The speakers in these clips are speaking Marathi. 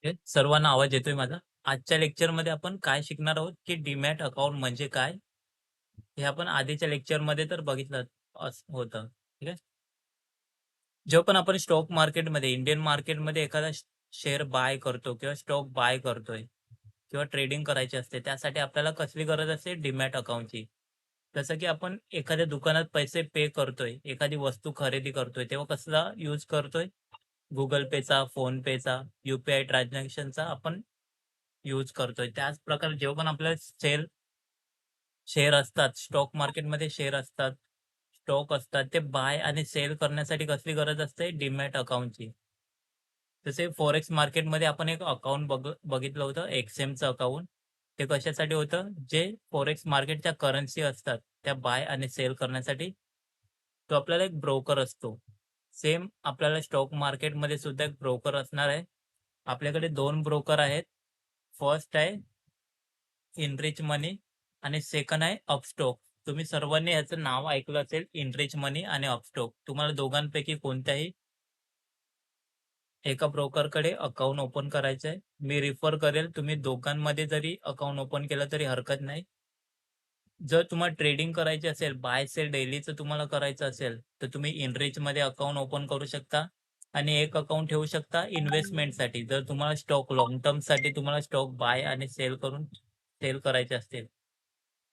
सर्वांना आवाज येतोय माझा? आजच्या लेक्चरमध्ये आपण काय शिकणार आहोत, की डीमॅट अकाउंट म्हणजे काय? हे आपण आधीच्या लेक्चरमध्ये तर बघितलं होतं. ठीक आहे. जेव्हा पण आपण स्टॉक मार्केटमध्ये, इंडियन मार्केटमध्ये एखादा शेअर बाय करतो किंवा स्टॉक बाय करतोय किंवा ट्रेडिंग करायची असते, त्यासाठी आपल्याला कसली गरज असते? डीमॅट अकाउंटची. जसं की आपण एखाद्या दुकानात पैसे पे करतोय, एखादी वस्तू खरेदी करतोय, तेव्हा कसला यूज करतोय? Google Payचा, PhonePeचा, यू-पी-आय ट्रान्झॅक्शनचा आपण यूज करतोय. त्याच प्रकारे जेव्हा पण आपल्याला शेअर असतात, स्टॉक मार्केटमध्ये शेअर असतात, स्टॉक असतात, ते बाय आणि सेल करण्यासाठी कसली गरज असते? डीमॅट अकाउंटची. जसे फॉरेक्स मार्केटमध्ये आपण एक अकाउंट बघितलं होतं, एक्सएमचं अकाउंट. ते कशासाठी होतं? जे फॉरेक्स मार्केटच्या करन्सी असतात, त्या बाय आणि सेल करण्यासाठी तो आपल्याला एक ब्रोकर असतो. सेम आपल्याला स्टॉक मार्केटमध्ये सुद्धा एक ब्रोकर असणार आहे. आपल्याकडे 2 ब्रोकर आहेत. फर्स्ट आहे इनरिच मनी आणि सेकंड आहे अपस्टॉक. तुम्ही सर्वांनी याचं नाव ऐकलं असेल इनरिच मनी आणि अपस्टॉक. तुम्हाला दोघांपैकी कोणत्याही एका ब्रोकरकडे अकाउंट ओपन करायचं आहे. मी रिफर करेल तुम्ही दोघांमध्ये जरी अकाउंट ओपन केलं तरी हरकत नाही. जर तुम्हाला ट्रेडिंग करायची असेल, बाय सेल डेलीचं तुम्हाला करायचं असेल, तर तुम्ही इनरिचमध्ये अकाउंट ओपन करू शकता आणि एक अकाउंट ठेवू शकता इन्व्हेस्टमेंटसाठी. जर तुम्हाला स्टॉक लाँग टर्मसाठी तुम्हाला स्टॉक बाय आणि सेल करायचे असतील.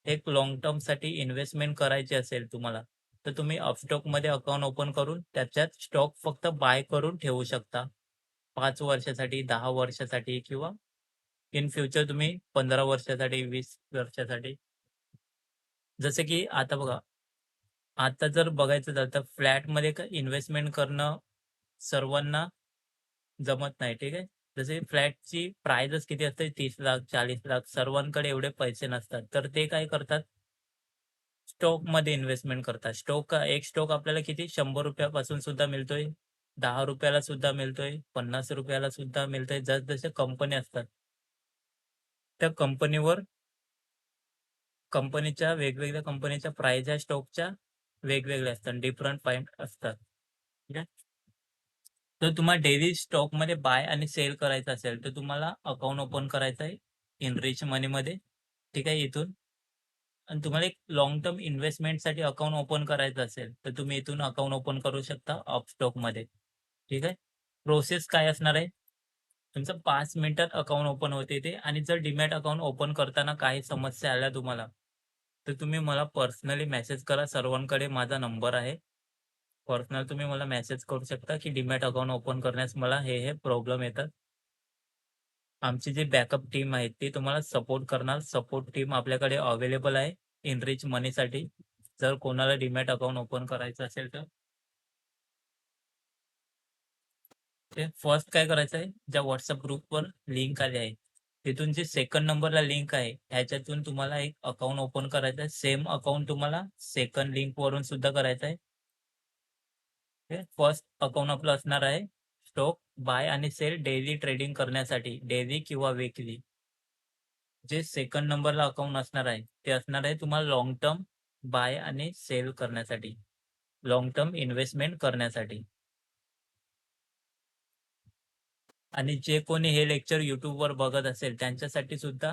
एक लाँग टर्मसाठी इन्व्हेस्टमेंट करायची असेल तुम्हाला, तर तुम्ही अपस्टॉकमध्ये अकाउंट ओपन करून त्याच्यात स्टॉक फक्त बाय करून ठेवू शकता. 5 वर्षासाठी, 10 वर्षासाठी किंवा इन फ्युचर तुम्ही 15 वर्षासाठी, 20 वर्षासाठी. जसं की आता बघा, आता जर बघायचं झालं तर फ्लॅटमध्ये इन्व्हेस्टमेंट करणं सर्वांना जमत नाही, ठीक आहे. जसे फ्लॅटची प्राइसच किती असते 30,00,000 40,00,000 सर्वांकडे एवढे पैसे नसतात. तर ते काय करतात, स्टॉकमध्ये इन्व्हेस्टमेंट करतात. एक स्टॉक आपल्याला किती ₹100 पासून सुद्धा मिळतोय, ₹10 ला सुद्धा मिळतोय, ₹50 ला सुद्धा मिळतोय. जसजशा कंपनी असतात, त्या कंपनीच्या वेगवेगळ्या कंपनीच्या प्राइस ह्या स्टॉकच्या वेगवेगळ्या असतात. डिफरंट पॉइंट असतात. ठीक आहे. तर तुम्हाला डेली स्टॉकमध्ये बाय आणि सेल करायचं असेल, तर तुम्हाला अकाउंट ओपन करायचं आहे इनरिच मनीमध्ये. ठीक आहे. इथून आणि तुम्हाला एक लाँग टर्म इन्व्हेस्टमेंटसाठी अकाउंट ओपन करायचं असेल, तर तुम्ही इथून अकाउंट ओपन करू शकता अपस्टॉकमध्ये. ठीक आहे. प्रोसेस काय असणार आहे? तुमचं 5 मिनिटात अकाउंट ओपन होते ते आणि जर डीमॅट अकाउंट ओपन करताना काही समस्या आल्या तुम्हाला, तर तुम्ही मला पर्सनली मेसेज करा. सर्वांकडे माझा नंबर आहे. पर्सनल तुम्ही मला मेसेज करू शकता, की डीमॅट अकाउंट ओपन करण्यास मला हे प्रॉब्लेम येतात. आमची जी बॅकअप टीम आहे, ती तुम्हाला सपोर्ट करणार. सपोर्ट टीम आपल्याकडे अवेलेबल आहे इनरिच मनीसाठी. जर कोणाला डीमॅट अकाउंट ओपन करायचं असेल तर. ते फर्स्ट काय करायचं आहे, ज्या WhatsApp ग्रुपवर लिंक आली आहे, तिथून जी सेकंड नंबरला लिंक आहे, ह्याच्यातून तुम्हाला एक अकाउंट ओपन करायचं आहे. सेम अकाउंट तुम्हाला सेकंड लिंकवरून सुद्धा करायचं आहे. फर्स्ट अकाउंट आपलं असणार आहे स्टॉक बाय आणि सेल डेली ट्रेडिंग करण्यासाठी, डेली किंवा वीकली. जे सेकंड नंबरला अकाउंट असणार आहे, ते असणार आहे तुम्हाला लाँग टर्म बाय आणि सेल करण्यासाठी, लाँग टर्म इन्व्हेस्टमेंट करण्यासाठी. आणि जे कोणी हे लेक्चर YouTubeवर बघत असेल, त्यांच्यासाठी सुद्धा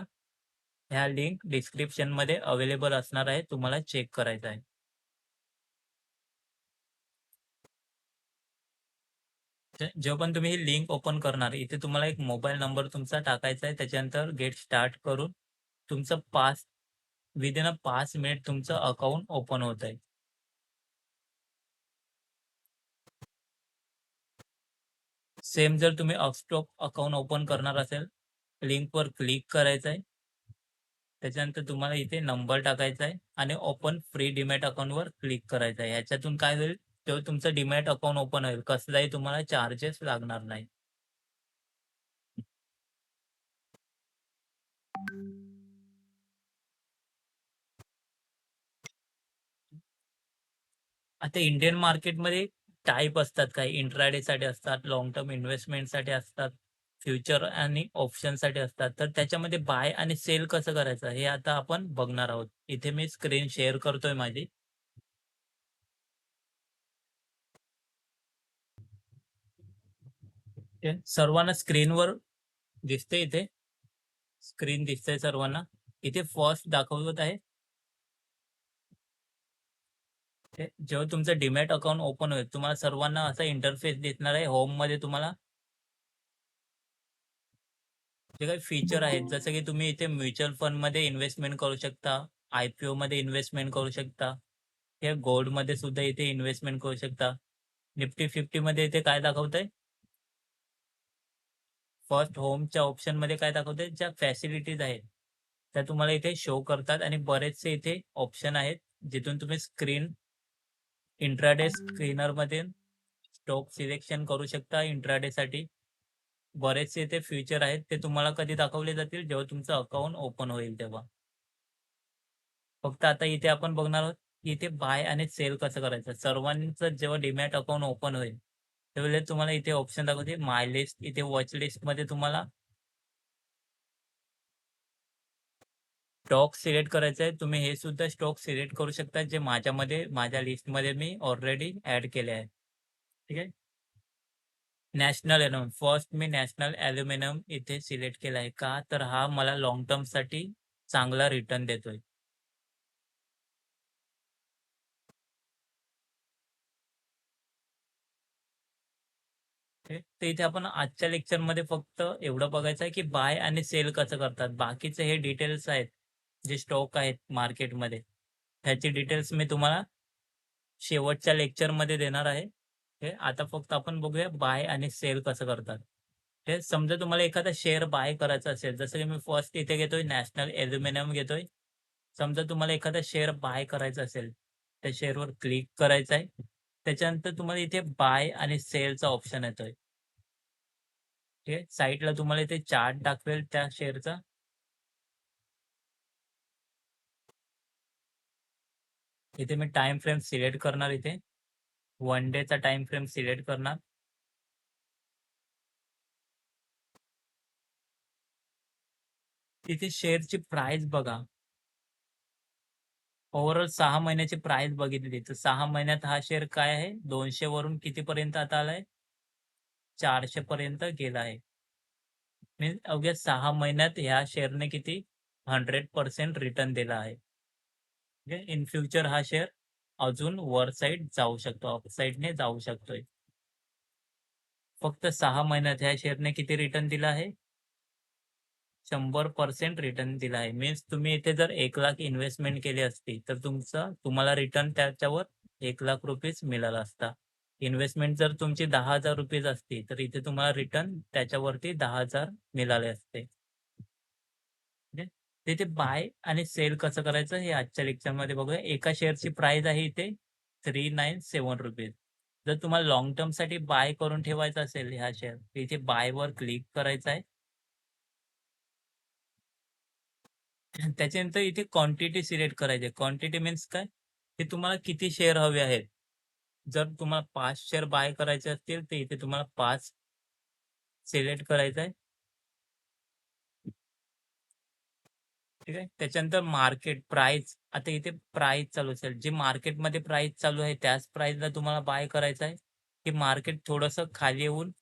ह्या लिंक डिस्क्रिप्शनमध्ये अवेलेबल असणार आहे. तुम्हाला चेक करायचं आहे. जेव्हा पण तुम्ही ही लिंक ओपन करणार, इथे तुम्हाला एक मोबाईल नंबर तुमचा टाकायचा आहे. त्याच्यानंतर गेट स्टार्ट करून तुमचं विदिन अ 5 मिनिट तुमचं अकाउंट ओपन होतंय. सेम जर तुम्ही अपस्टॉक अकाउंट ओपन करणार असेल, लिंकवर क्लिक करायचं आहे. त्याच्यानंतर तुम्हाला इथे नंबर टाकायचा आहे आणि ओपन फ्री डीमॅट अकाउंटवर क्लिक करायचं आहे. ह्याच्यातून काय होईल, तेव्हा तुमचं डीमॅट अकाउंट ओपन होईल. कसलाही तुम्हाला चार्जेस लागणार नाही. आता इंडियन मार्केटमध्ये टाइप असतात काही इंट्राडेसाठी असतात, लाँग टर्म इन्व्हेस्टमेंटसाठी असतात, फ्युचर आणि ऑप्शनसाठी असतात. तर त्याच्यामध्ये बाय आणि सेल कसं करायचं हे आता आपण बघणार आहोत. इथे मी स्क्रीन शेअर करतोय माझी. सर्वांना स्क्रीनवर दिसते इथे स्क्रीन दिसतंय सर्वांना. इथे फर्स्ट दाखवत आहे. जेव्हा तुमचं डीमॅट अकाउंट ओपन होईल, तुम्हाला सर्वांना असा इंटरफेस दिसणार आहे. होममध्ये तुम्हाला जे काही फीचर आहेत, जसं की तुम्ही इथे म्युच्युअल फंडमध्ये इन्व्हेस्टमेंट करू शकता, IPOमध्ये इन्व्हेस्टमेंट करू शकता, हे गोल्डमध्ये सुद्धा इथे इन्व्हेस्टमेंट करू शकता. निफ्टी 50मध्ये इथे काय दाखवतंय? फर्स्ट होमच्या ऑप्शनमध्ये काय दाखवतंय? ज्या फॅसिलिटीज आहेत, त्या तुम्हाला इथे शो करतात आणि बरेचसे इथे ऑप्शन आहेत, जिथून तुम्ही इंट्राडे स्क्रीनरमध्ये स्टॉक सिलेक्शन करू शकता इंट्राडेसाठी. बरेचसे इथे फीचर आहेत, ते तुम्हाला कधी दाखवले जातील? जेव्हा तुमचं अकाउंट ओपन होईल तेव्हा. फक्त आता इथे आपण बघणार आहोत, की इथे बाय आणि सेल कसं करायचं. सर्वांचं जेव्हा डीमॅट अकाउंट ओपन होईल, त्यावेळेला तुम्हाला इथे ऑप्शन दाखवते माय लिस्ट. इथे वॉच लिस्टमध्ये तुम्हाला स्टॉक सिलेक्ट करायचा आहे. तुम्ही हे सुद्धा स्टॉक सिलेक्ट करू शकता, जे माझ्या लिस्टमध्ये मी ऑलरेडी ॲड केले आहे. ठीक आहे. National aluminium. फर्स्ट मी नॅशनल ॲल्युमिनियम इथे सिलेक्ट केला आहे. का? तर हा मला लाँग टर्मसाठी चांगला रिटर्न देतोय. तर इथे आपण आजच्या लेक्चरमध्ये फक्त एवढं बघायचं आहे, की बाय आणि सेल कसं करतात. बाकीचे हे डिटेल्स आहेत, जे स्टॉक आहेत मार्केटमध्ये, ह्याची डिटेल्स मी तुम्हाला शेवटच्या लेक्चरमध्ये देणार आहे. आता फक्त आपण बघूया बाय आणि सेल कसं करतात. समजा तुम्हाला एखादा शेअर बाय करायचा असेल, जसं की मी फर्स्ट इथे घेतोय नॅशनल ॲल्युमिनियम घेतोय. समजा तुम्हाला एखादा शेअर बाय करायचा असेल, त्या शेअरवर क्लिक करायचं आहे. त्याच्यानंतर तुम्हाला इथे बाय आणि सेलचा ऑप्शन येतोय. साइडला तुम्हाला इथे चार्ट दाखवेल त्या शेअरचा. इथे मी टाईम फ्रेम सिलेक्ट करणार इथे. 1 डेचा टाईम फ्रेम सिलेक्ट करणार. तिथे शेअरची प्राइस बघा. ओव्हरऑल 6 महिन्याची प्राइस बघितली तर 6 महिन्यात हा शेअर काय आहे 200 वरून कितीपर्यंत आता आलाय? 400 पर्यंत गेला आहे. मीन्स अवघ्या 6 महिन्यात ह्या शेअरने किती 100% रिटर्न दिला आहे. इन फ्युचर हा शेअर अजून वर साइड जाऊ शकतो, अप साइडने जाऊ शकतोय. फक्त 6 महिन्यात ह्या शेअरने किती रिटर्न दिला आहे? 100% रिटर्न दिला आहे. मीन्स तुम्ही इथे जर 1,00,000 इन्व्हेस्टमेंट केली असती, तर तुम्हाला रिटर्न त्याच्यावर ₹1,00,000 मिळाला असता. इन्व्हेस्टमेंट जर तुमची ₹10,000 असती, तर इथे तुम्हाला रिटर्न त्याच्यावरती 10,000 मिळाले असते. म्हणजे तिथे बाय आणि सेल कसं करायचं हे आजच्या लेक्चरमध्ये बघूया. एका शेअरची प्राइस आहे इथे ₹397. जर तुम्हाला लाँग टर्मसाठी बाय करून ठेवायचा असेल हा शेअर, तर इथे बायवर क्लिक करायचं आहे. त्याच्यानंतर इथे क्वांटिटी सिलेक्ट करायची आहे. क्वांटिटी मीन्स काय? की तुम्हाला किती शेअर हवे आहेत. जर तुम्हाला 5 शेअर बाय करायचे असतील, तर इथे तुम्हाला 5 सिलेक्ट करायचं आहे. ठीक आहे. त्याच्यानंतर मार्केट प्राइस. आता इथे प्राइस चालू असेल. जी मार्केटमध्ये प्राइस चालू आहे, त्याच प्राइसला तुम्हाला बाय करायचं आहे, की मार्केट थोडंसं खाली येऊन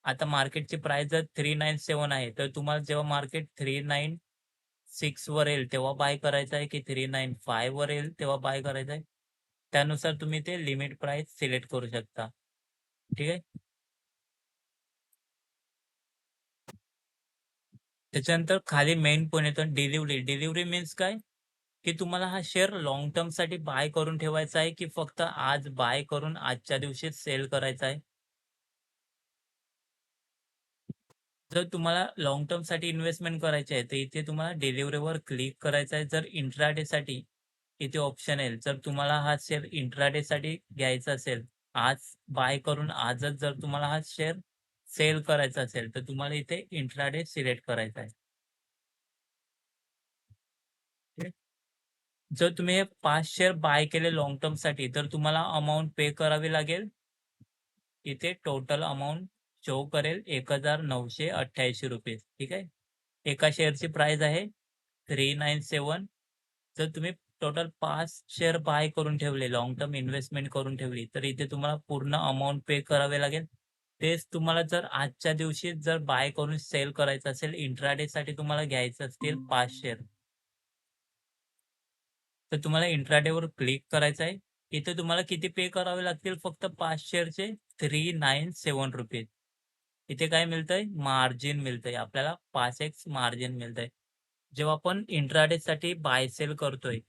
आता मार्केटची प्राइस जर 397 आहे, तर तुम्हाला जेव्हा मार्केट 396 वर येईल, तेव्हा बाय करायचं आहे, की 395 वर येईल, तेव्हा बाय करायचं आहे. त्यानुसार तुम्ही ते लिमिट प्राइस सिलेक्ट करू शकता. ठीक आहे. त्याच्यानंतर खाली मेन पॉइंट येतो डिलिव्हरी. डिलिव्हरी मीन्स काय? की तुम्हाला हा शेअर लाँग टर्मसाठी बाय करून ठेवायचा आहे, की फक्त आज बाय करून आजच्या दिवशीच सेल करायचा आहे? जर तुम्हाला लाँग टर्मसाठी इन्व्हेस्टमेंट करायची आहे, तर इथे तुम्हाला डिलिव्हरीवर क्लिक करायचं आहे. जर इंट्राडेसाठी इथे ऑप्शन येईल. जर तुम्हाला हा शेअर इंट्राडेसाठी घ्यायचा असेल, आज बाय करून आजच जर तुम्हाला हा शेअर सेल करायचा असेल, तर तुम्हाला इथे इंट्राडे सिलेक्ट करायचा आहे. ठीक जर तुम्ही हे 5 शेअर बाय केले लाँग टर्मसाठी, तर तुम्हाला अमाउंट पे करावी लागेल. इथे टोटल अमाउंट शो करेल ₹1,988. ठीक आहे. एका शेअरची प्राइस आहे 397. जर तुम्ही टोटल 5 शेअर बाय करून ठेवले, लाँग टर्म इन्व्हेस्टमेंट करून ठेवली, तर इथे तुम्हाला पूर्ण अमाउंट पे करावे लागेल. तेच तुम्हाला जर आजच्या दिवशी जर बाय करून सेल करायचं असेल, इंट्राडेसाठी तुम्हाला घ्यायचं असतील 5 शेअर. तर तुम्हाला इंट्राडेवर क्लिक करायचं आहे. इथे तुम्हाला किती पे करावे लागतील? फक्त 5 शेअरचे ₹397. इथे काय मिळतंय? मार्जिन मिळतंय. आपल्याला 5x मार्जिन मिळतंय. जेव्हा आपण इंट्राडेसाठी बाय सेल करतोय,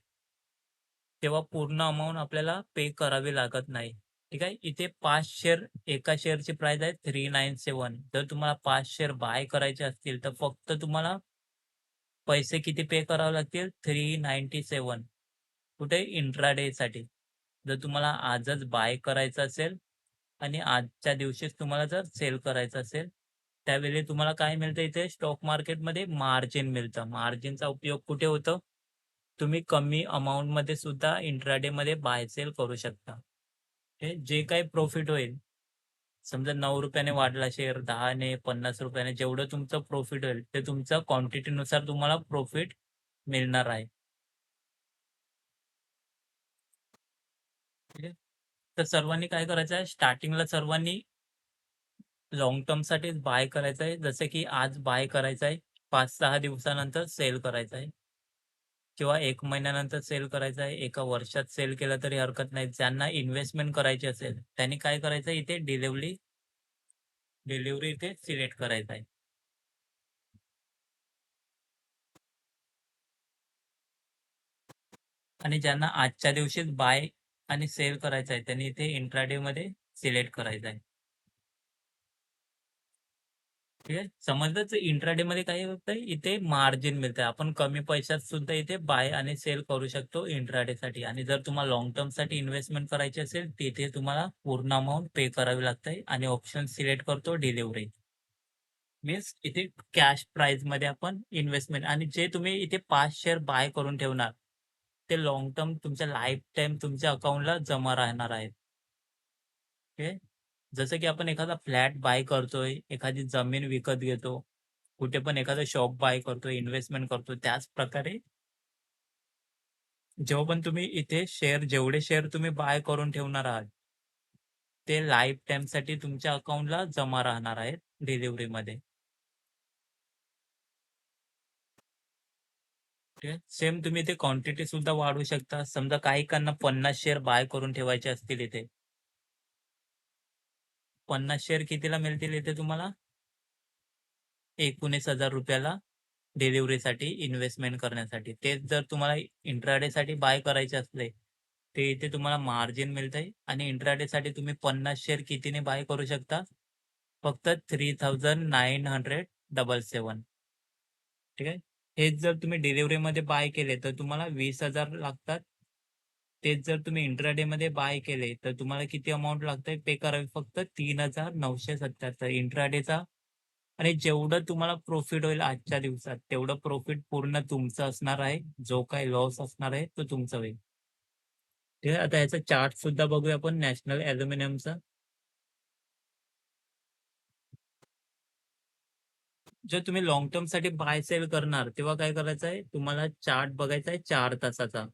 तेव्हा पूर्ण अमाउंट आपल्याला पे करावी लागत नाही. ठीक आहे. इथे 5 शेअर, एका शेअरची प्राइस आहे 397. जर तुम्हाला 5 शेअर बाय करायचे असतील, तर फक्त तुम्हाला पैसे किती पे करावे लागतील? 397. कुठे? इंट्राडेसाठी. जर तुम्हाला आजच बाय करायचं असेल आणि आजच्या दिवशीच तुम्हाला जर सेल करायचं असेल, त्यावेळी तुम्हाला काय मिळतं इथे स्टॉक मार्केटमध्ये मार्जिन मिळतं. मार्जिनचा उपयोग कुठे होतो? तुम्ही कमी अमाउंटमध्ये सुद्धा इंट्राडेमध्ये बाय सेल करू शकता. हे जे काही प्रॉफिट होईल, समजा ₹9 ने वाढला शेअर, 10 ने, ₹50 ने जेवढं तुमचं प्रॉफिट होईल, ते तुमच्या क्वांटिटीनुसार तुम्हाला प्रॉफिट मिळणार आहे. ठीक आहे. तर सर्वांनी काय करायचं आहे, स्टार्टिंगला सर्वांनी लाँग टर्मसाठीच बाय करायचं आहे. जसं की आज बाय करायचं आहे, 5-6 दिवसानंतर सेल करायचं आहे किंवा 1 महिन्यानंतर सेल करायचं आहे. एका वर्षात सेल केलं तरी हरकत नाही. ज्यांना इन्व्हेस्टमेंट करायची असेल, त्यांनी काय करायचं इथे डिलिव्हरी इथे सिलेक्ट करायचं आहे. आणि ज्यांना आजच्या दिवशीच बाय आणि सेल करायचं आहे, त्यांनी इथे इंट्राडेमध्ये सिलेक्ट करायचं आहे. ठीक आहे. समजलंच इंट्राडेमध्ये काय होतंय, इथे मार्जिन मिळतंय. आपण कमी पैशात सुद्धा इथे बाय आणि सेल करू शकतो इंट्राडेसाठी. आणि जर तुम्हाला लाँग टर्मसाठी इन्व्हेस्टमेंट करायची असेल, तिथे तुम्हाला पूर्ण अमाउंट पे करावी लागते आणि ऑप्शन सिलेक्ट करतो डिलिव्हरी. मीन्स इथे कॅश प्राईजमध्ये आपण इन्व्हेस्टमेंट, आणि जे तुम्ही इथे 5 शेअर बाय करून ठेवणार, ते लाँग टर्म तुमच्या लाईफटाईम तुमच्या अकाउंटला जमा राहणार आहेत. ओके. जसं की आपण एखादा फ्लॅट बाय करतोय, एखादी जमीन विकत घेतो, कुठे पण एखादा शॉप बाय करतोय, इन्व्हेस्टमेंट करतो. त्याच प्रकारे जेव्हा पण तुम्ही इथे शेअर, जेवढे शेअर तुम्ही बाय करून ठेवणार आहात, ते लाईफ टाईमसाठी तुमच्या अकाउंटला जमा राहणार आहेत डिलिव्हरीमध्ये. ठीक आहे. सेम तुम्ही इथे क्वांटिटी सुद्धा वाढवू शकता. समजा काहीकांना 50 शेअर बाय करून ठेवायचे असतील इथे. 50 शेअर कितीला मिळतील इथे तुम्हाला? ₹19,000 ला डिलिव्हरीसाठी इन्व्हेस्टमेंट करण्यासाठी. तेच जर तुम्हाला इंट्राडेसाठी बाय करायचे असले, ते इथे तुम्हाला मार्जिन मिळतंय आणि इंट्राडेसाठी तुम्ही 50 शेअर कितीने बाय करू शकता? फक्त 3977. ठीक आहे. हेच जर तुम्ही डिलिव्हरीमध्ये बाय केले, तर तुम्हाला 20,000 लागतात. तेच जर तुम्ही इंट्राडेमध्ये बाय केले, तर तुम्हाला किती अमाउंट लागतंय पे करावी? फक्त 3,977 इंट्राडेचा. आणि जेवढं तुम्हाला प्रॉफिट होईल आजच्या दिवसात, तेवढं प्रॉफिट पूर्ण तुमचं असणार आहे. जो काही लॉस असणार आहे, तो तुमचा होईल. ठीक आहे. आता याचा चार्ट सुद्धा बघूया आपण नॅशनल ॲल्युमिनियमचा. जर तुम्ही लाँग टर्मसाठी बाय सेल करणार, तेव्हा काय करायचं आहे, तुम्हाला चार्ट बघायचा आहे 4 तासाचा.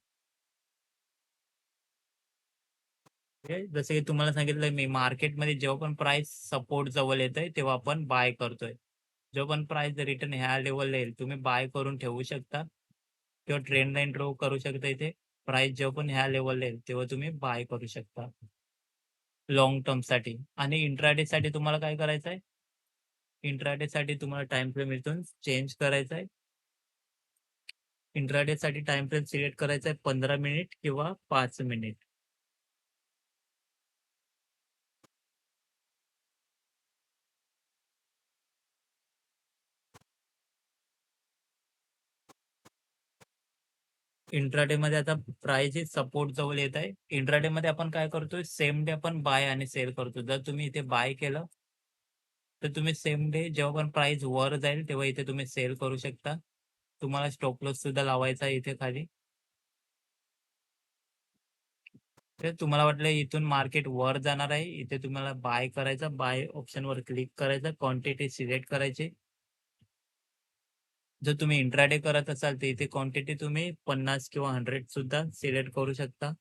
ठीक आहे. जसं की तुम्हाला सांगितलं मी, मार्केटमध्ये जेव्हा पण प्राइस सपोर्ट जवळ येतंय, तेव्हा आपण बाय करतोय. जेव्हा पण प्राइस रिटर्न ह्या लेव्हलला येईल, तुम्ही बाय करून ठेवू शकता किंवा ट्रेंड लाईन ड्रॉ करू शकता इथे. प्राइस जेव्हा पण ह्या लेव्हलला येईल, तेव्हा तुम्ही बाय करू शकता लाँग टर्मसाठी. आणि इंट्राडेसाठी तुम्हाला काय करायचं आहे? इंट्राडेसाठी तुम्हाला टाईम फ्रेम इथून चेंज करायचा आहे. इंट्राडेसाठी टाईम फ्रेम सिलेक्ट करायचा आहे 15 मिनिट किंवा 5 मिनिट. इंट्राडेमध्ये आता प्राइस सपोर्ट जवळ येत आहे. इंट्राडेमध्ये आपण काय करतोय? सेम डे आपण बाय आणि सेल करतो. जर तुम्ही इथे बाय केलं, तर तुम्ही सेम डे जेव्हा पण प्राइस वर जाईल, तेव्हा इथे तुम्ही सेल करू शकता. तुम्हाला स्टॉप लॉस सुद्धा लावायचा आहे इथे खाली. तर तुम्हाला वाटलं इथून मार्केट वर जाणार आहे, इथे तुम्हाला बाय करायचं. बाय ऑप्शनवर क्लिक करायचं. क्वांटिटी सिलेक्ट करायची. जर तुम्ही इंट्राडे करत असाल, तर इथे क्वांटिटी तुम्ही 50 किंवा 100 सुद्धा सिलेक्ट करू शकता.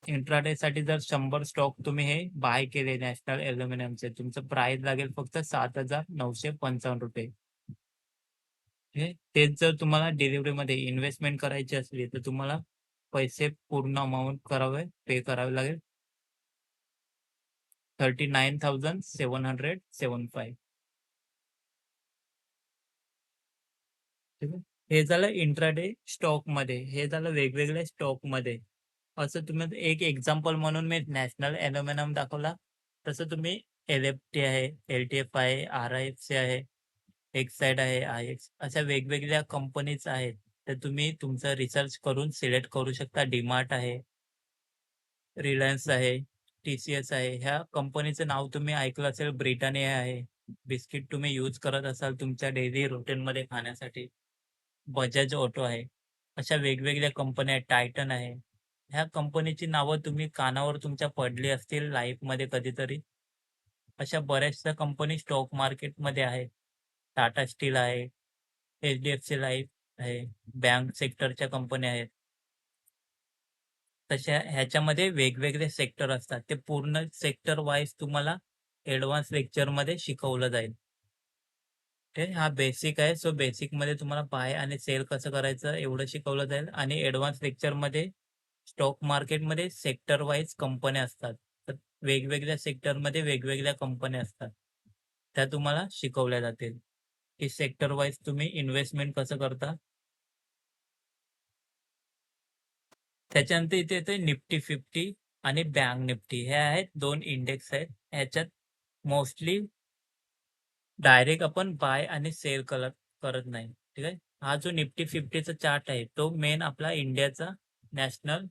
इंट्राडे साठी जर 100 स्टॉक तुम्ही हे बाय केले नॅशनल एल्युमिनियमचे, तुमचं प्राइस लागेल फक्त ₹7,955. तेच जर तुम्हाला डिलिव्हरीमध्ये इन्व्हेस्टमेंट करायची असली, तर तुम्हाला पैसे पूर्ण अमाउंट पे करावे लागेल. 39,775. ठीक आहे. हे झालं इंट्राडे स्टॉकमध्ये. हे झालं वेगवेगळ्या स्टॉकमध्ये. असं तुम्ही एक एक्झाम्पल म्हणून मी नॅशनल एल्युमिनियम दाखवला. तसं तुम्ही एल-एफ-टी आहे, एल-टी-एफ आहे, आर-आय-एफ-सी आहे, एक्साईड आहे, आय-एक्स अशा वेगवेगळ्या कंपनीज आहेत. तर तुम्ही तुमचं रिसर्च करून सिलेक्ट करू शकता. डी-मार्ट आहे, रिलायन्स आहे, टी-सी-एस आहे. ह्या कंपनीचं नाव तुम्ही ऐकलं असेल. ब्रिटानिया आहे. बिस्किट तुम्ही यूज करत असाल तुमच्या डेली रुटीनमध्ये खाण्यासाठी. बजाज ऑटो आहे. अशा वेगवेगळ्या कंपन्या आहेत. टायटन आहे. ह्या कंपनीची नावं तुम्ही कानावर तुमच्या पडली असतील लाईफमध्ये कधीतरी. अशा बऱ्याचशा कंपनी स्टॉक मार्केटमध्ये आहेत. टाटा स्टील आहे, एच-डी-एफ-सी लाईफ आहे, बँक सेक्टरच्या कंपन्या आहेत. तशा ह्याच्यामध्ये वेगवेगळे सेक्टर असतात. ते पूर्ण सेक्टर वाईज तुम्हाला एडवान्स लेक्चरमध्ये शिकवलं जाईल. हा बेसिक आहे. सो बेसिकमध्ये तुम्हाला बाय आणि सेल कसं करायचं एवढं शिकवलं जाईल आणि एडवान्स लेक्चरमध्ये स्टॉक मार्केटमध्ये सेक्टर वाईज कंपन्या असतात. तर वेगवेगळ्या सेक्टरमध्ये वेगवेगळ्या कंपन्या असतात. त्या तुम्हाला शिकवल्या जातील, की सेक्टर वाईज तुम्ही इन्व्हेस्टमेंट कसं करता. त्याच्यानंतर इथे येते निफ्टी 50 आणि बँक निफ्टी. हे आहेत 2 इंडेक्स आहेत. ह्याच्यात मोस्टली डायरेक्ट आपण बाय आणि सेल करत करत नाही. ठीक आहे. हा जो निफ्टी 50चा चार्ट आहे, तो मेन आपला इंडियाचा नॅशनल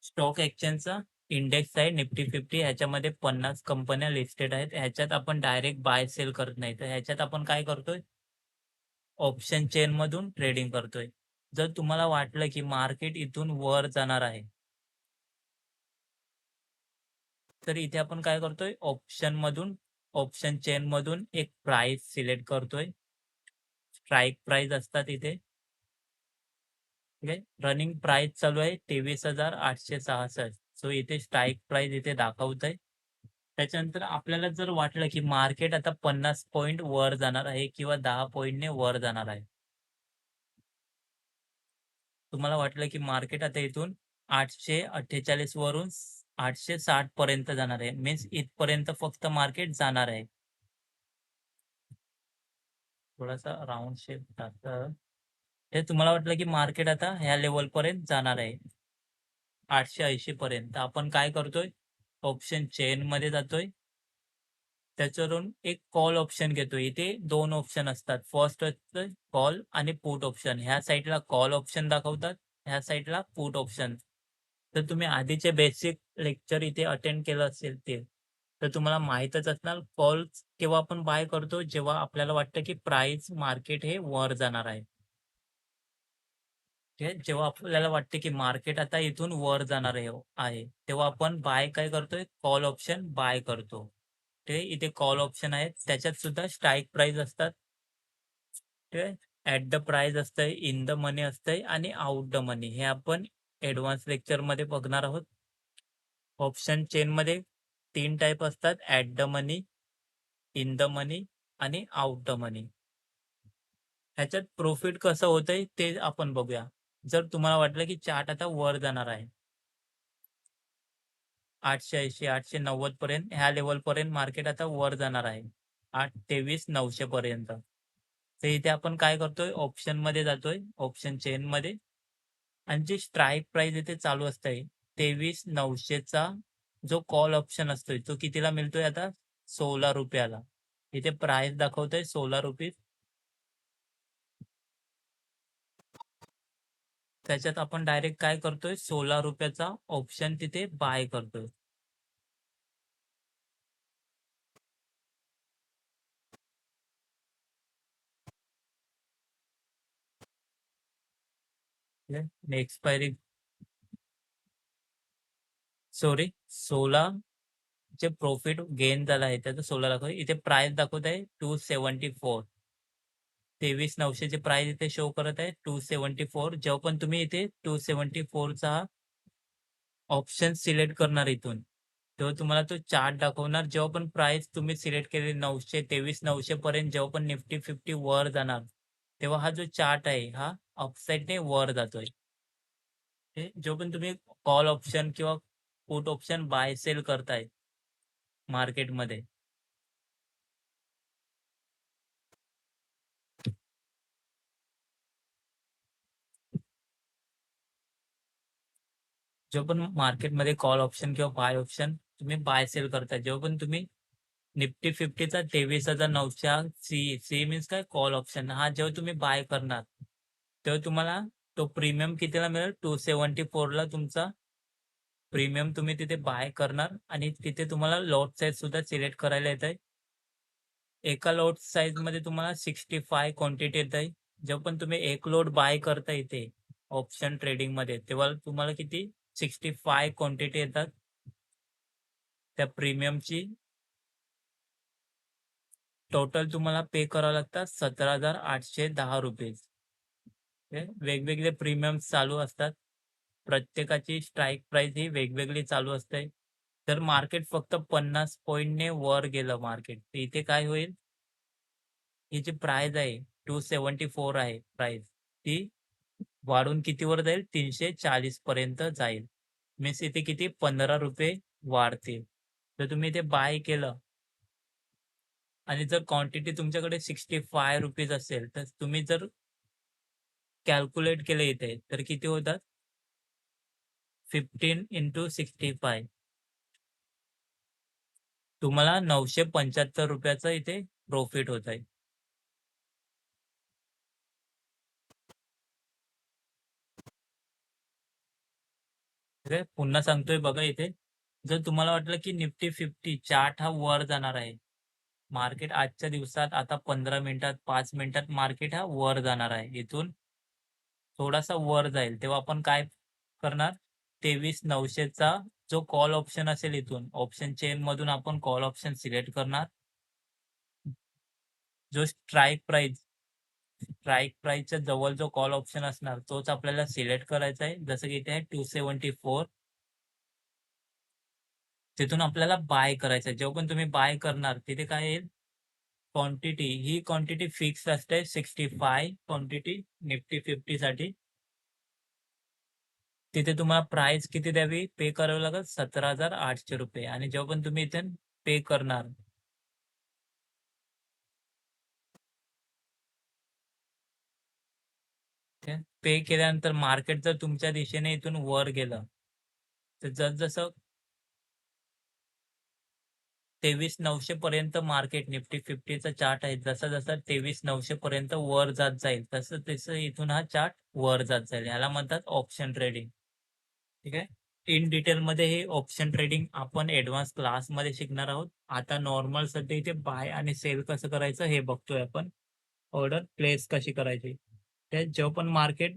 स्टॉक एक्सचेंजचा इंडेक्स आहे निफ्टी 50. ह्याच्यामध्ये 50 कंपन्या लिस्टेड आहेत. ह्याच्यात आपण डायरेक्ट बाय सेल करत नाही. तर ह्याच्यात आपण काय करतोय? ऑप्शन चेनमधून ट्रेडिंग करतोय. जर तुम्हाला वाटलं की मार्केट इथून वर जाणार आहे, तर इथे आपण काय करतोय? ऑप्शन चेनमधून एक प्राइस सिलेक्ट करतोय. स्ट्राईक प्राइस असतात इथे. ठीक आहे. रनिंग प्राइस चालू आहे 23,866. सो इथे स्ट्राईक प्राइस इथे दाखवतंय. त्याच्यानंतर आपल्याला जर वाटलं की मार्केट आता 50 पॉइंट वर जाणार आहे किंवा 10 पॉइंटने वर जाणार आहे. तुम्हाला वाटलं की मार्केट आता इथून 848 वरून 860 पर्यंत जाणार आहे. मीन्स इथपर्यंत फक्त मार्केट जाणार आहे. थोडासा राउंड शेप टाकतं. हे तुम्हाला वाटलं की मार्केट आता ह्या लेव्हलपर्यंत जाणार आहे. 880 पर्यंत. आपण काय करतोय? ऑप्शन चेनमध्ये जातोय. त्याच्यावरून एक कॉल ऑप्शन घेतोय. इथे 2 ऑप्शन असतात. फर्स्ट असतं कॉल आणि पुट ऑप्शन. ह्या साईडला कॉल ऑप्शन दाखवतात, ह्या साईडला पुट ऑप्शन. तर तुम्ही आधीचे बेसिक लेक्चर इथे अटेंड केलं असेल ते, तर तुम्हाला माहीतच असणार कॉल केव्हा आपण बाय करतो, जेव्हा आपल्याला वाटतं की प्राइस मार्केट हे वर जाणार आहे. ठीक आहे. जेव्हा आपल्याला वाटते की मार्केट आता इथून वर जाणार आहे, तेव्हा आपण बाय काय करतोय? कॉल ऑप्शन बाय करतो. ते इथे कॉल ऑप्शन आहेत. त्याच्यात सुद्धा स्ट्राईक प्राइस असतात. ठीक आहे. ॲट द प्राइस असतंय, इन द मनी असतंय आणि आउट द मनी. हे आपण ॲडव्हान्स लेक्चरमध्ये बघणार आहोत. ऑप्शन चेनमध्ये 3 टाइप असतात. At the money, in the money आणि आउट द मनी. ह्याच्यात प्रॉफिट कसं होतंय ते आपण बघूया. जर तुम्हाला वाटलं की चार्ट आता वर जाणार आहे. 880, 890 पर्यंत ह्या लेव्हलपर्यंत मार्केट आता वर जाणार आहे. 823,900 पर्यंत. तर इथे आपण काय करतोय? ऑप्शनमध्ये जातोय, ऑप्शन चेनमध्ये आणि जी स्ट्राईक प्राइस इथे चालू असते 23,900 चा जो कॉल ऑप्शन असतोय, तो कितीला मिळतोय आता? ₹16 ला. इथे प्राइस दाखवतंय ₹16. त्याच्यात आपण डायरेक्ट काय करतोय? ₹16 चा ऑप्शन तिथे बाय करतोय. एक्सपायरी सॉरी 16 जे प्रॉफिट गेन झालं आहे त्याचं 16 दाखवतंय. इथे प्राइस दाखवत आहे 274. 23,900 ची प्राइस इथे शो करत आहे 274. जेव्हा पण तुम्ही इथे 274 चा ऑप्शन सिलेक्ट करणार इथून, तेव्हा तुम्हाला तो चार्ट दाखवणार. जेव्हा पण प्राइस तुम्ही सिलेक्ट केली 923 900 पर्यंत जेव्हा पण निफ्टी 50 वर जाणार, तेव्हा हा जो चार्ट आहे हा अपसाईडने वर जातोय. हे जो पण तुम्ही कॉल ऑप्शन किंवा पुट ऑप्शन बाय सेल करताय मार्केटमध्ये, जो पण मार्केटमध्ये कॉल ऑप्शन किंवा बाय ऑप्शन तुम्ही बाय सेल करताय, जेव्हा पण तुम्ही निफ्टी 50चा 23,900 सी मीन्स काय कॉल ऑप्शन हा जेव्हा तुम्ही बाय करणार, तेव्हा तुम्हाला तो प्रीमियम कितीला मिळेल? 274 ला तुमचा प्रीमियम तुम्ही तिथे बाय करणार आणि तिथे तुम्हाला लॉट साईज सुद्धा सिलेक्ट करायला येतंय. एका लॉट साईजमध्ये तुम्हाला 65 क्वांटिटी येतंय. जेव्हा पण तुम्ही एक लोट बाय करता इथे ऑप्शन ट्रेडिंगमध्ये, तेव्हा तुम्हाला किती 65 क्वांटिटी येतात. त्या प्रीमियमची टोटल तुम्हाला पे करावं लागतात ₹17,810. वेगवेगळे प्रीमियम्स चालू असतात. प्रत्येकाची स्ट्राईक प्राईस ही वेगवेगळी चालू असते. तर मार्केट फक्त 50 पॉइंटने वर गेलं मार्केट, तर इथे काय होईल? ही जी प्राईस आहे 274 आहे प्राईस, ती वाढून कितीवर जाईल? 340 पर्यंत जाईल. मीन्स इथे किती ₹15 वाढतील. तर तुम्ही इथे बाय केलं आणि जर क्वांटिटी तुमच्याकडे ₹65 असेल, तर तुम्ही जर कॅल्क्युलेट केलं इथे, तर किती होतात? 15 इंटू 65 तुम्हाला ₹975 इथे प्रॉफिट होत आहे. ठीक आहे. पुन्हा सांगतोय बघा इथे, जर तुम्हाला वाटलं की निफ्टी 50 चार्ट हा वर जाणार आहे. मार्केट आजच्या दिवसात आता 15 मिनिटात, 5 मिनिटात मार्केट हा वर जाणार आहे. इथून थोडासा वर जाईल, तेव्हा आपण काय करणार? 23,900 चा जो कॉल ऑप्शन असेल इथून ऑप्शन चेनमधून आपण कॉल ऑप्शन सिलेक्ट करणार. जो स्ट्राईक प्राईसच्या जवळ जो कॉल ऑप्शन असणार तोच आपल्याला सिलेक्ट करायचा आहे. जसं की इथे आहे 274 तिथून आपल्याला बाय करायचं आहे. जेव्हा पण तुम्ही बाय करणार तिथे काय येईल? क्वांटिटी ही क्वांटिटी फिक्स असते 65 क्वांटिटी निफ्टी 50 साठी. तिथे तुम्हाला प्राइस किती द्यावी? पे करावं लागेल ₹17,800 आणि जेव्हा पण तुम्ही इथे पे करणार, पे केल्यानंतर मार्केट जर तुमच्या दिशेने इथून वर गेलं, तर जसं 23,900 पर्यंत मार्केट निफ्टी 50चा चार्ट आहे. जसा-जसा 23,900 पर्यंत वर जात जाईल, तसं-तसं इथून हा चार्ट वर जात जाईल. ह्याला म्हणतात ऑप्शन ट्रेडिंग. ठीक आहे. इन डिटेलमध्ये हे ऑप्शन ट्रेडिंग आपण ॲडव्हान्स क्लासमध्ये शिकणार आहोत. आता नॉर्मल सध्या इथे बाय आणि सेल कसं करायचं हे बघतोय आपण. ऑर्डर प्लेस कशी करायची. ते जेव्हा पण मार्केट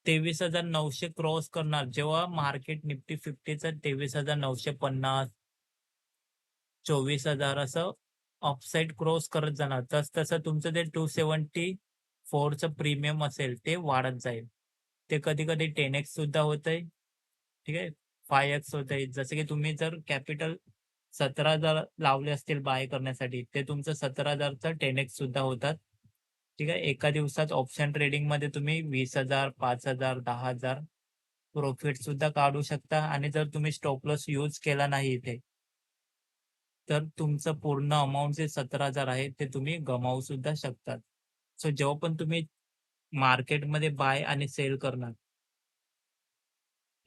23,900 क्रॉस करणार, जेव्हा मार्केट निफ्टी 50चं 23,950 24,000 असं अपसाईड क्रॉस करत जाणार. तसं तुमचं ते 274 चं प्रीमियम असेल ते वाढत जाईल. ते कधी-कधी 10x सुद्धा होतंय. ठीक आहे. 5x होतंय. जसं की तुम्ही जर कॅपिटल 17,000 लावले असतील बाय करण्यासाठी, ते तुमचं 17,000चं 10x सुद्धा होतात. ठीक आहे. एका दिवसात ऑप्शन ट्रेडिंगमध्ये तुम्ही 20,000, 5,000, 10,000 प्रॉफिट सुद्धा काढू शकता आणि जर तुम्ही स्टॉप लॉस यूज केला नाही इथे, तर तुमचं पूर्ण अमाउंट जे 17,000 आहे, ते तुम्ही गमावू सुद्धा शकतात. सो जेव्हा पण तुम्ही मार्केटमध्ये बाय आणि सेल करणार,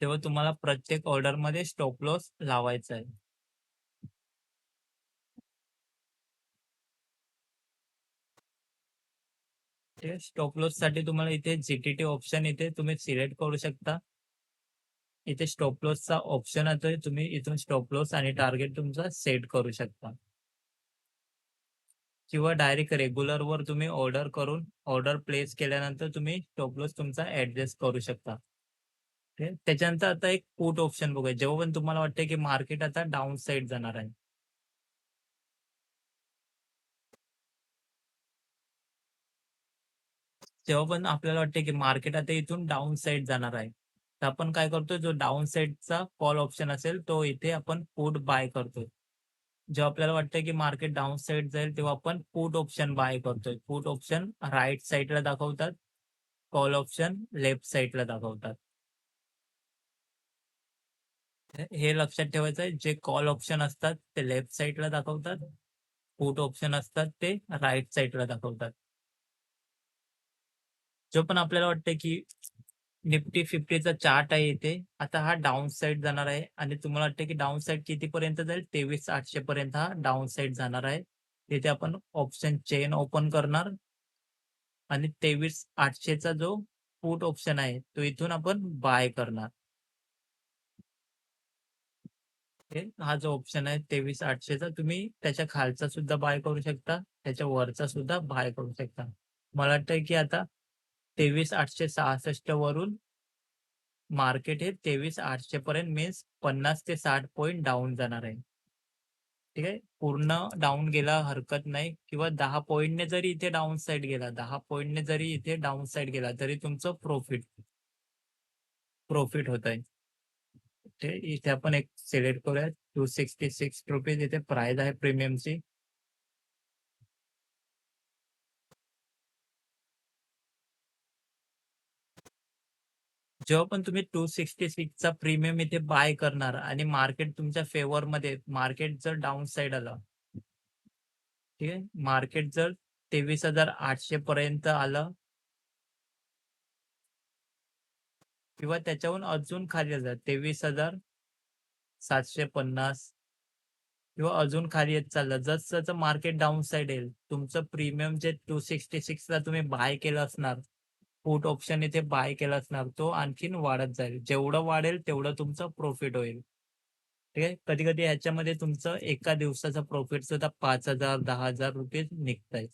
तेव्हा तुम्हाला प्रत्येक ऑर्डरमध्ये स्टॉप लॉस लावायचा आहे. ते स्टॉप लॉससाठी तुम्हाला इथे जी ऑप्शन इथे तुम्ही सिलेक्ट करू शकता. इथे स्टॉप लॉसचा ऑप्शन येतोय. तुम्ही इथून स्टॉप लॉस आणि टार्गेट तुमचा सेट करू शकता किंवा डायरेक्ट रेग्युलरवर तुम्ही ऑर्डर करून ऑर्डर प्लेस केल्यानंतर तुम्ही स्टॉप लॉस तुमचा ॲडजस्ट करू शकता. त्याच्यानंतर आता एक पुट ऑप्शन बघूया. जेव्हा पण तुम्हाला वाटतंय की मार्केट आता डाउन साइड जाणार आहे. जेव्हा पण आपल्याला वाटते की मार्केट आता इथून डाउन साइड जाणार आहे. तर आपण काय करतोय, जो डाउन साइडचा कॉल ऑप्शन असेल तो इथे आपण पुट बाय करतोय. जेव्हा आपल्याला वाटतं की मार्केट डाउन साइड जाईल तेव्हा आपण पुट ऑप्शन बाय करतोय. पुट ऑप्शन राइट साइडला दाखवतात, कॉल ऑप्शन लेफ्ट साइडला दाखवतात. हे लक्षात ठेवायचं आहे. जे कॉल ऑप्शन असतात ते लेफ्ट साइडला दाखवतात. पुट ऑप्शन असतात ते राइट साइडला दाखवतात. जो पण आपल्याला वाटतं की निफ्टी 50चा चार्ट आहे इथे. आता हा डाउन साइड जाणार आहे आणि तुम्हाला वाटतं की डाउन साइड कितीपर्यंत जाईल? 23,800 पर्यंत हा डाउन साइड जाणार आहे. तिथे आपण ऑप्शन चेन ओपन करणार आणि 23,800 चा जो पुट ऑप्शन आहे, तो इथून आपण बाय करणार. ओके. हा जो ऑप्शन आहे 23,800 चा तुम्ही त्याच्या खालचा सुद्धा बाय करू शकता, त्याच्या वरचा सुद्धा बाय करू शकता. मला वाटतंय की आता 23,866 वरून मार्केट हे 23,800 पर्यंत मीन्स 50 ते 60 पॉइंट डाउन जाणार आहे. ठीक आहे. पूर्ण डाउन गेला हरकत नाही किंवा 10 पॉइंटने जरी इथे डाउन साइड गेला, 10 पॉइंटने जरी इथे डाउन साइड गेला, तरी तुमचं प्रॉफिट प्रॉफिट होत आहे. ते इथे आपण एक सिलेक्ट करूया. ₹266 इथे प्राइस आहे प्रीमियमची. जेव्हा पण तुम्ही 266 चा प्रीमियम इथे बाय करणार आणि मार्केट तुमच्या फेवरमध्ये मार्केट जर डाउन साइड आलं, ठीक आहे. मार्केट जर 23,800 पर्यंत आलं किंवा त्याच्याहून अजून खाली आलं 23,750 किंवा अजून खाली येत चाललं. जसं मार्केट डाउन साइड येईल, तुमचं प्रीमियम जे 266 ला तुम्ही बाय केलं असणार, पुट ऑप्शन इथे बाय केला असणार, तो आणखीन वाढत जाईल. जेवढं वाढेल तेवढं तुमचं प्रॉफिट होईल. ठीक आहे. कधी-कधी ह्याच्यामध्ये तुमचं एका दिवसाचा प्रॉफिट सुद्धा 5,000 ₹10,000 निघताय.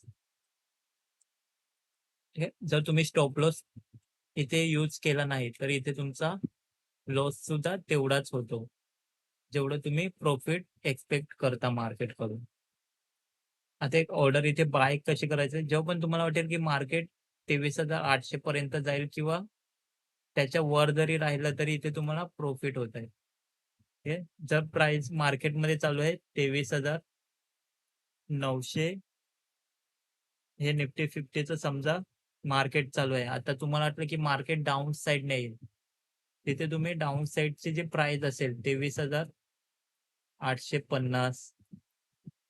ठीक आहे. जर तुम्ही स्टॉप लॉस इथे यूज केला नाही, तर इथे तुमचा लॉस सुद्धा तेवढाच होतो, जेवढं तुम्ही प्रॉफिट एक्स्पेक्ट करता मार्केटकडून. आता एक ऑर्डर इथे बाय कशी करायची? जेव्हा पण तुम्हाला वाटेल की मार्केट 23,800 पर्यंत जाईल किंवा त्याच्या वर जरी राहिलं तरी इथे तुम्हाला प्रॉफिट होत आहे. हे जर प्राइस मार्केटमध्ये चालू आहे 23,900 हे निफ्टी 50चं समजा मार्केट चालू आहे. आता तुम्हाला वाटलं की मार्केट डाउन साइडने येईल. तिथे तुम्ही डाउन साइडची जी प्राइस असेल 23,850,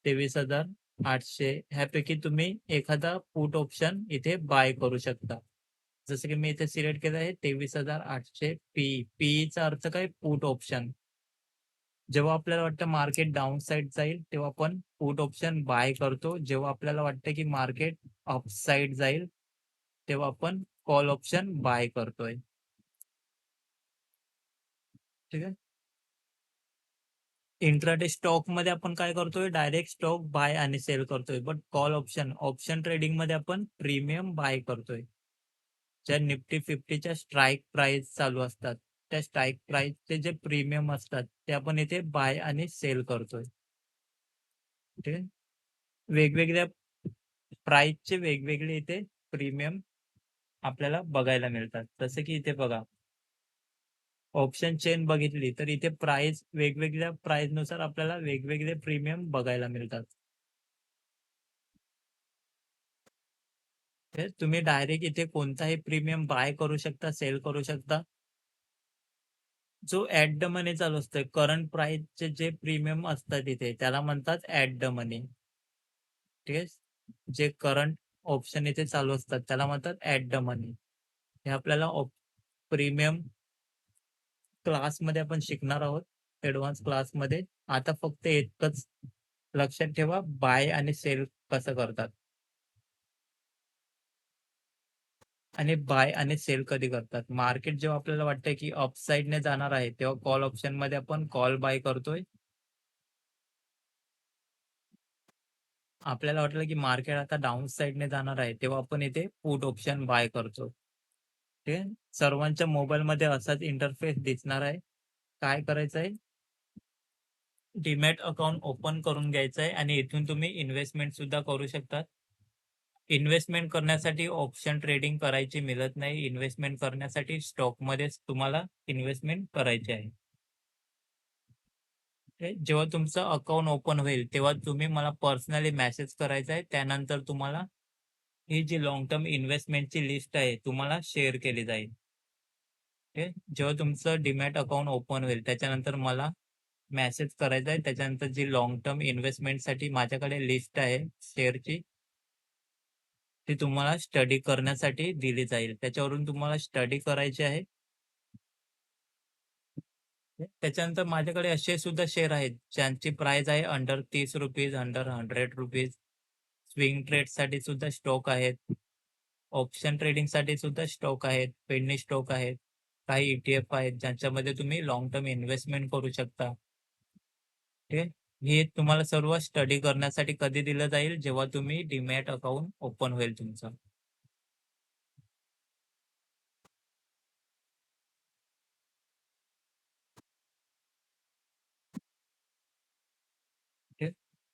23,800 ह्यापैकी तुम्ही एखादा पुट ऑप्शन इथे बाय करू शकता. जसं की मी इथे सिलेक्ट केलं आहे 23,800 पीईचा अर्थ काय? Put option. जेव्हा आपल्याला वाटतं मार्केट डाउन साइड जाईल, तेव्हा आपण पुट ऑप्शन बाय करतो. जेव्हा आपल्याला वाटतं की मार्केट अप साइड जाईल, तेव्हा आपण कॉल ऑप्शन बाय करतोय. ठीक आहे. इंट्राडे स्टॉकमध्ये आपण काय करतोय? डायरेक्ट स्टॉक बाय आणि सेल करतोय. बट कॉल ऑप्शन, ऑप्शन ट्रेडिंगमध्ये आपण प्रीमियम बाय करतोय. ज्या निफ्टी 50च्या स्ट्राईक प्राइस चालू असतात, त्या स्ट्राईक प्राइसचे जे प्रीमियम असतात, ते आपण इथे बाय आणि सेल करतोय. ठीक आहे. वेगवेगळ्या प्राइसचे वेगवेगळे इथे प्रीमियम आपल्याला बघायला मिळतात. जसं की इथे बघा, ऑप्शन चेन बघितली तर इथे प्राइस वेगवेगळ्या प्राइसनुसार आपल्याला वेगवेगळे प्रीमियम बघायला मिळतात. हे तुम्ही डायरेक्ट इथे कोणताही प्रीमियम बाय करू शकता, सेल करू शकता. जो ॲट द मनी चालू असतोय, करंट प्राइसचे जे प्रीमियम असतात इथे त्याला म्हणतात ॲट द मनी. ठीक आहे. जे करंट ऑप्शन इथे चालू असतात त्याला म्हणतात ॲट द मनी. हे आपल्याला प्रीमियम क्लासमध्ये आपण शिकणार आहोत, ॲडव्हान्स क्लासमध्ये. आता फक्त इतकंच लक्षात ठेवा, बाय आणि सेल कसं करतात आणि बाय आणि सेल कधी करतात. मार्केट जेव्हा आपल्याला वाटतंय की अपसाइडने जाणार आहे, तेव्हा कॉल ऑप्शनमध्ये आपण कॉल बाय करतोय. आपल्याला वाटलं की मार्केट आता डाउन साइडने जाणार आहे, तेव्हा आपण इथे पुट ऑप्शन बाय करतो. ठीक आहे. सर्वांच्या मोबाईलमध्ये असाच इंटरफेस दिसणार आहे. काय करायचं आहे? डीमॅट अकाउंट ओपन करून घ्यायचं आहे आणि इथून तुम्ही इन्व्हेस्टमेंट सुद्धा करू शकता. इन्व्हेस्टमेंट करण्यासाठी ऑप्शन ट्रेडिंग करायची मिळत नाही. इन्व्हेस्टमेंट करण्यासाठी स्टॉकमध्येच तुम्हाला इन्व्हेस्टमेंट करायची आहे. जेव्हा तुमचं अकाउंट ओपन होईल, तेव्हा तुम्ही मला पर्सनली मेसेज करायचा आहे. त्यानंतर तुम्हाला ही जी लाँग टर्म इन्व्हेस्टमेंटची लिस्ट आहे, तुम्हाला शेअर केली जाईल. ओके. जेव्हा तुमचं डीमॅट अकाउंट ओपन होईल, त्याच्यानंतर मला मेसेज करायचा आहे. त्याच्यानंतर जी लाँग टर्म इन्व्हेस्टमेंटसाठी माझ्याकडे लिस्ट आहे शेअरची, ती तुम्हाला स्टडी करण्यासाठी दिली जाईल. त्याच्यावरून तुम्हाला स्टडी करायची आहे. त्याच्यानंतर माझ्याकडे असे सुद्धा शेअर आहेत, ज्यांची प्राइस आहे अंडर ₹30, अंडर ₹100. स्विंग ट्रेडसाठी सुद्धा स्टॉक आहेत. ऑप्शन ट्रेडिंगसाठी सुद्धा स्टॉक आहेत. पेनी स्टॉक आहेत. काही ई-टी-एफ आहेत, ज्यांच्यामध्ये तुम्ही लाँग टर्म इन्व्हेस्टमेंट करू शकता. ठीक आहे. हे तुम्हाला सर्व स्टडी करण्यासाठी कधी दिलं जाईल? जेव्हा तुम्ही डीमॅट अकाउंट ओपन होईल तुमचं.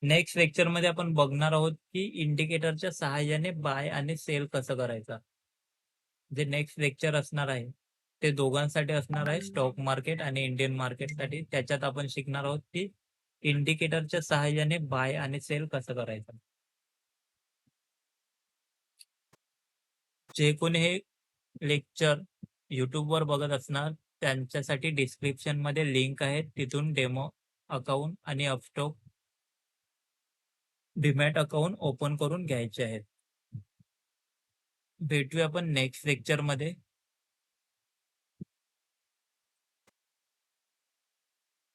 नेक्स्ट लेक्चरमध्ये आपण बघणार आहोत, की इंडिकेटरच्या सहाय्याने बाय आणि सेल कसं करायचं. जे नेक्स्ट लेक्चर असणार आहे, ते दोघांसाठी असणार आहे, स्टॉक मार्केट आणि इंडियन मार्केटसाठी. त्याच्यात आपण शिकणार आहोत, की इंडिकेटरच्या सहाय्याने बाय आणि सेल कसं करायचं. जे कोणी हे लेक्चर YouTubeवर बघत असणार, त्यांच्यासाठी डिस्क्रिप्शनमध्ये लिंक आहे. तिथून डेमो अकाउंट आणि अपस्टॉक डीमॅट अकाउंट ओपन करून घ्यायचे आहेत. भेटूया आपण नेक्स्ट लेक्चरमध्ये.